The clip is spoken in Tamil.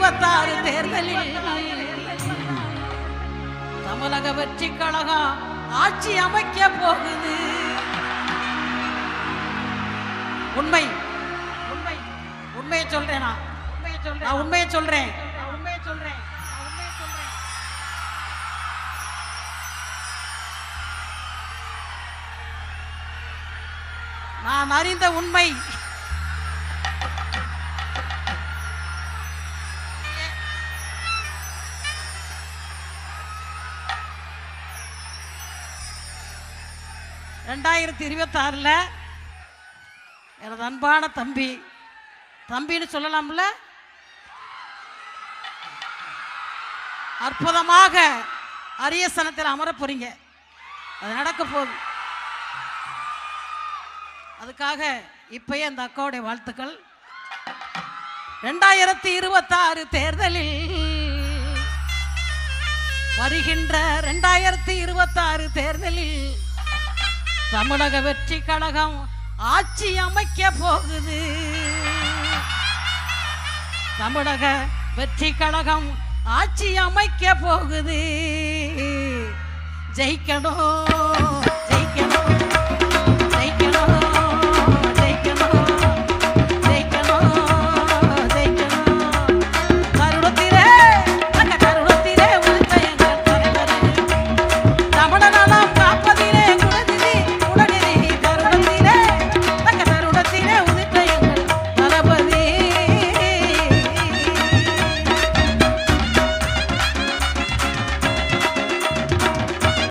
2026 தேர்தலில் தமிழக வெற்றி கழகம் ஆட்சி அமைக்க போகுது. உண்மையை சொல்றேன். நான் உண்மையை சொல்றேன். நான் அறிந்த உண்மை. (2026) எனது அன்பான தம்பின்னு சொல்லலாம்ல, அற்புதமாக அரியசனத்தில் அமர போறீங்க. அது நடக்க போகுது. அதுக்காக இப்பயே அந்த அக்காவுடைய வாழ்த்துக்கள். 2026 தேர்தலில் வருகின்ற 2026 தேர்தலில் தமிழக வெற்றி கழகம் ஆட்சி அமைக்க போகுது. தமிழக வெற்றி கழகம் ஆட்சி அமைக்க போகுது. ஜெயிக்கணும்.